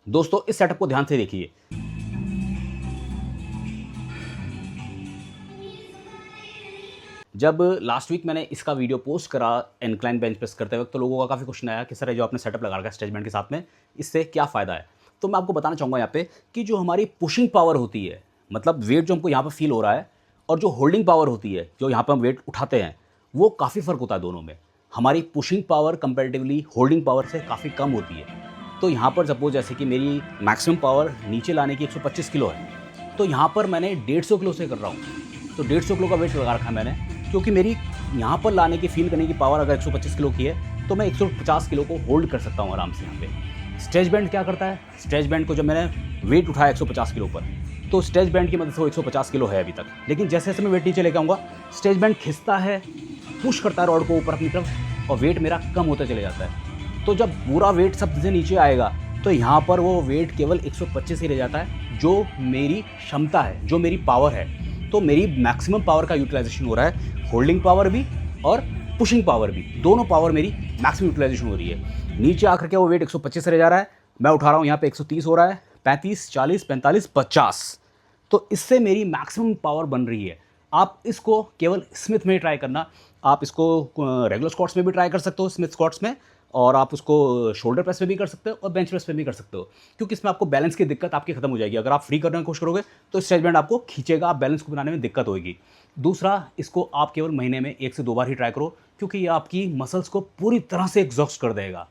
दोस्तों इस सेटअप को ध्यान से देखिए। जब लास्ट वीक मैंने इसका वीडियो पोस्ट करा इंक्लाइन बेंच प्रेस करते वक्त, तो लोगों का काफ़ी क्वेश्चन आया कि सर ये जो आपने सेटअप लगा रखा है स्ट्रेच बैंड के साथ में, इससे क्या फ़ायदा है। तो मैं आपको बताना चाहूँगा यहाँ पे कि जो हमारी पुशिंग पावर होती है, मतलब वेट जो हमको यहाँ पर फील हो रहा है, और जो होल्डिंग पावर होती है, जो यहाँ पर हम वेट उठाते हैं, वो काफ़ी फ़र्क होता है दोनों में। हमारी pushing power comparatively holding power से काफ़ी कम होती है। तो यहाँ पर सपोज जैसे कि मेरी मैक्सिमम पावर नीचे लाने की 125 किलो है, तो यहाँ पर मैंने 150 किलो से कर रहा हूँ। तो 150 किलो का वेट लगा रखा है मैंने, क्योंकि मेरी यहाँ पर लाने की फील करने की पावर अगर 125 किलो की है, तो मैं 150 किलो को होल्ड कर सकता हूँ आराम से यहाँ पे। स्ट्रेच बैंड क्या करता है, स्ट्रेच बैंड को जब मैंने वेट उठाया 150 किलो पर, तो स्ट्रेच बैंड की मदद से वो 150 किलो है अभी तक, लेकिन जैसे जैसे मैं वेट नीचे लेके आऊँगा, स्ट्रेच बैंड खिंचता है, पुश करता है रॉड को ऊपर अपनी तरफ, और वेट मेरा कम होता चले जाता है। तो जब पूरा वेट सब से नीचे आएगा, तो यहाँ पर वो वेट केवल 125 ही रह जाता है, जो मेरी क्षमता है, जो मेरी पावर है। तो मेरी मैक्सिमम पावर का यूटिलाइजेशन हो रहा है, होल्डिंग पावर भी और पुशिंग पावर भी, दोनों पावर मेरी मैक्सिमम यूटिलाइजेशन हो रही है। नीचे आकर के वो वेट 125 रह जा रहा है, मैं उठा रहा हूँ यहाँ पे 130 हो रहा है, 35, 40, 45, 50। तो इससे मेरी मैक्सिमम पावर बन रही है। आप इसको केवल स्मिथ में ही ट्राई करना, आप इसको रेगुलर स्क्वाट्स में भी ट्राई कर सकते हो, स्मिथ स्क्वाट्स में, और आप उसको शोल्डर प्रेस में भी कर सकते हो और बेंच प्रेस में भी कर सकते हो, क्योंकि इसमें आपको बैलेंस की दिक्कत आपकी खत्म हो जाएगी। अगर आप फ्री करने की कोशिश करोगे तो स्ट्रेच बैंड आपको खींचेगा, आप बैलेंस को बनाने में दिक्कत होगी। दूसरा, इसको आप केवल महीने में 1 से 2 बार ही ट्राई करो, क्योंकि ये आपकी मसल्स को पूरी तरह से एग्जॉस्ट कर देगा।